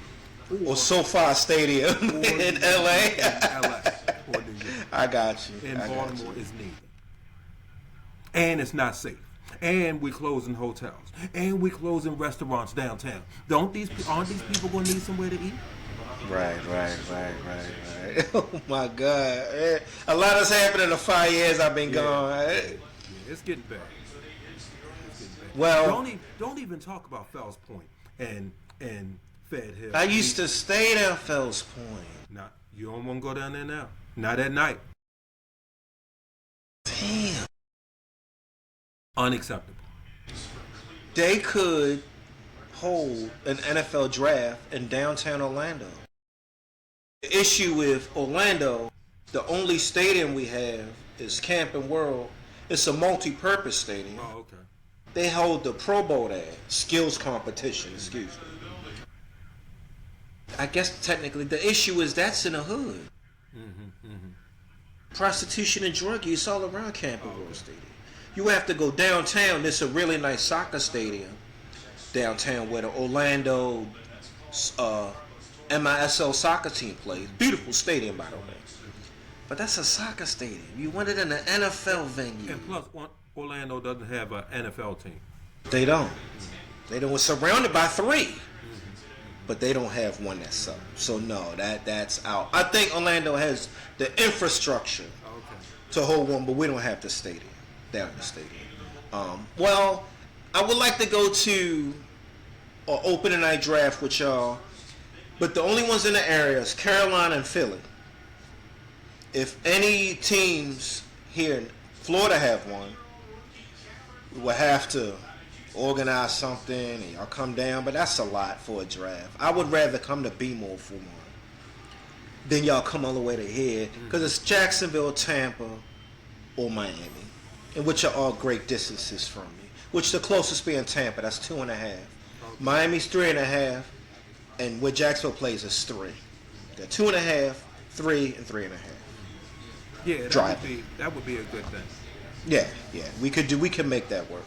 Or SoFi Stadium or in LA. in LA or New York. I got you. And I got Baltimore you. is neither. And it's not safe. And we're closing hotels. And we're closing restaurants downtown. Aren't these people gonna need somewhere to eat? Right. Oh my God. A lot has happened in the 5 years I've been gone. Yeah, it's getting bad. Well, Don't even talk about Fells Point and Fed Hill. I used to stay there, Fells Point. Not you don't want to go down there now. Not at night. Damn. Unacceptable. They could hold an NFL draft in downtown Orlando. The issue with Orlando, the only stadium we have is Camping World. It's a multi-purpose stadium. Oh, okay. They hold the Pro Bowl there, skills competition, excuse me. I guess technically the issue is that's in the hood. Prostitution and drug use all around Camping World Stadium. You have to go downtown. There's a really nice soccer stadium downtown where the Orlando MISL soccer team plays. Beautiful stadium, by the way. But that's a soccer stadium. You want it in an NFL venue. And plus, Orlando doesn't have an NFL team. They don't. They don't. We're surrounded by 3. But they don't have one that's up. So no, that's out. I think Orlando has the infrastructure to hold one, but we don't have the stadium. Down in the stadium. Well, I would like to go to an opening night draft with y'all, but the only ones in the area is Carolina and Philly. If any teams here in Florida have one, we will have to organize something and y'all come down, but that's a lot for a draft. I would rather come to B-More for one than y'all come all the way to here, because it's Jacksonville, Tampa, or Miami, and which are all great distances from me. Which the closest being Tampa, that's 2.5. Miami's 3.5, and where Jacksonville plays is 3. They're 2.5, 3, and 3.5. Yeah, that would be a good thing. Yeah, we can make that work.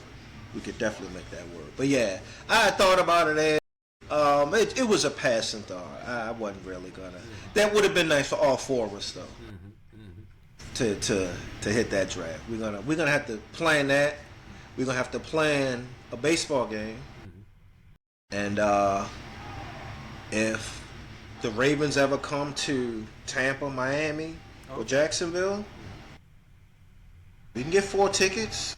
We could definitely make that work. But yeah, I thought about it. It was a passing thought. I wasn't really gonna. That would have been nice for all 4 of us though. To hit that draft. We're gonna have to plan that. We're gonna have to plan a baseball game. And if the Ravens ever come to Tampa, Miami, or Jacksonville, we can get 4 tickets.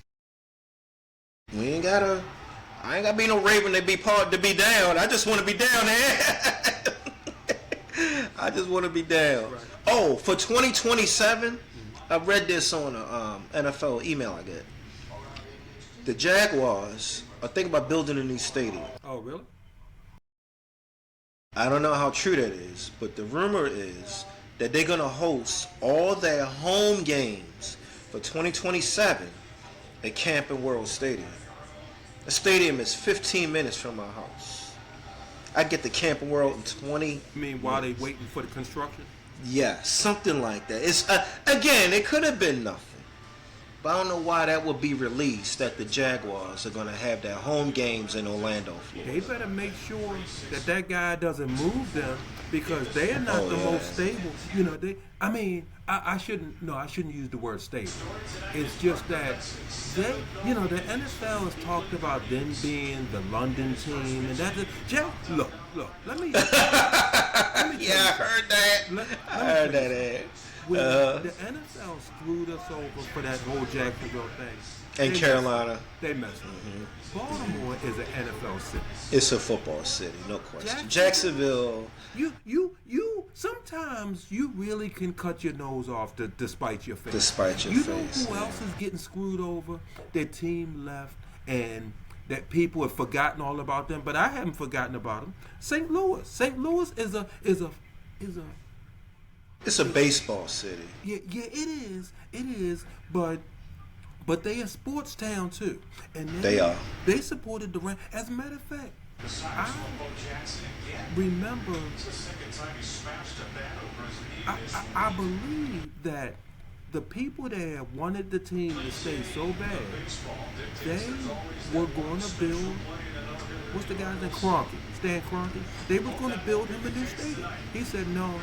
I ain't gotta be no Raven to be down. I just want to be down there. I just want to be down. Right. Oh, for 2027, I read this on a NFL email I get. The Jaguars are thinking about building a new stadium. Oh, really? I don't know how true that is, but the rumor is that they're going to host all their home games for 2027 at Camping World Stadium. The stadium is 15 minutes from my house. I get to Camping World in 20. You mean while they waiting for the construction? Yeah, something like that. It's again, it could have been nothing. But I don't know why that would be released that the Jaguars are going to have their home games in Orlando, Florida. They better make sure that guy doesn't move them, because they're not the most stable. You know, I shouldn't use the word stable. It's just that the NFL has talked about them being the London team, and that's look, let me Yeah, I heard that. I heard that. The NFL screwed us over for that whole Jacksonville thing. And Carolina. They messed up. Baltimore is an NFL city. It's a football city, no question. Jacksonville. You sometimes you really can cut your nose off despite your face. Despite your face. You know who else is getting screwed over? Their team left, and that people have forgotten all about them, but I haven't forgotten about them. St. Louis. St. Louis is a It's a baseball city. Yeah, it is, but they a sports town too, and they are. They supported the Rams. As a matter of fact, I remember, I believe that the people that wanted the team to stay so bad, they were going to build, what's the guy's name? Kroenke, Stan Kroenke. They were going to build him a new stadium. He said, no,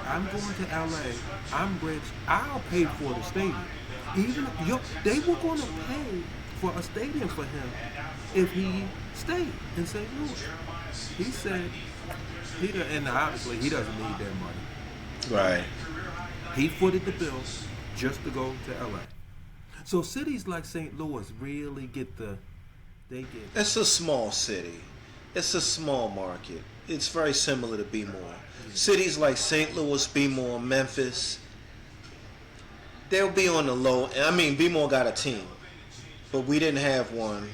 I'm going to LA. I'm rich. I'll pay for the stadium. Even they were going to pay for a stadium for him if he stayed in St. Louis. He said, and obviously he doesn't need their money. Right. He footed the bill just to go to LA. So cities like St. Louis really get It's a small city. It's a small market. It's very similar to B-More. Cities like St. Louis, B-More, Memphis, they'll be on the low. I mean, B-More got a team, but we didn't have one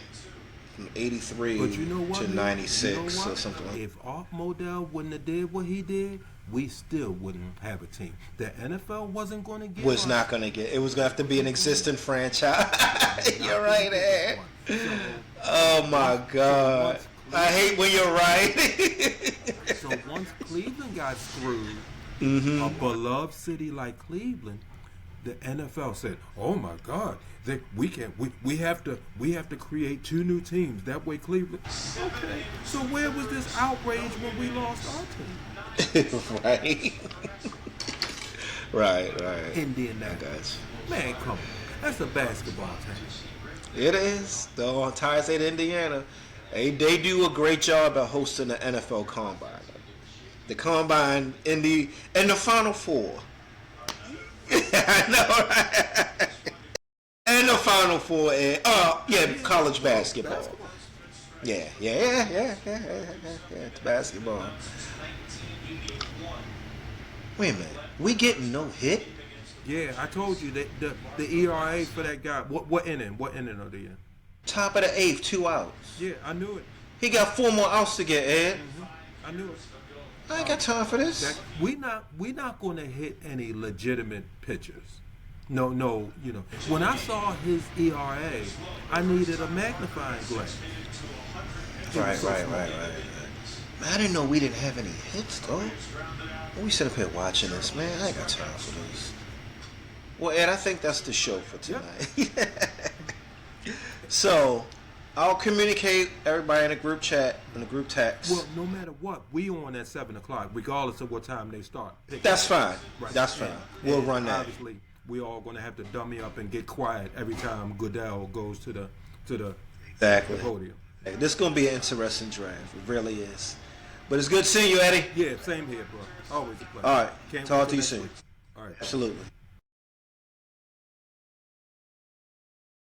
from 83 But you know what, to 96 you know what? or something like that. If Art Modell wouldn't have did what he did, we still wouldn't have a team. The NFL wasn't going to get Was not going to get. It was going to have to be an existing franchise. You're right, Ed. Oh, my God. I hate when you're right. So once Cleveland got screwed, Mm-hmm. a beloved city like Cleveland, the NFL said, "Oh my God, we have to create two new teams. That way, Cleveland." Okay, so where was this outrage when we lost our team? Right. Right. Indianapolis. Man, come on, that's a basketball team. It is. The entire state of Indiana. They do a great job at hosting the NFL Combine. The Combine in the Final Four. I know, right? And the Final Four, and college basketball. Yeah. It's basketball. Wait a minute, we getting no hit? Yeah, I told you that the ERA for that guy. What inning? What inning are they in? Top of the 8th, 2 outs. Yeah, I knew it. He got 4 more outs to get, Ed. I knew it. I ain't got time for this. We not going to hit any legitimate pitchers. No, you know. When I saw his ERA, I needed a magnifying glass. Right. Man, I didn't know we didn't have any hits, though. We sit up here watching this, man. I ain't got time for this. Well, Ed, I think that's the show for tonight. Yep. So, I'll communicate everybody in the group chat, in the group text. Well, no matter what, we on at 7 o'clock, regardless of what time they start. That's fine. Right. That's fine. We'll run that. Obviously, we all going to have to dummy up and get quiet every time Goodell goes to the Exactly. podium. Hey, this is going to be an interesting draft. It really is. But it's good seeing you, Eddie. Yeah, same here, bro. Always a pleasure. All right. Can't Talk wait to you till soon. next week. All right. Absolutely.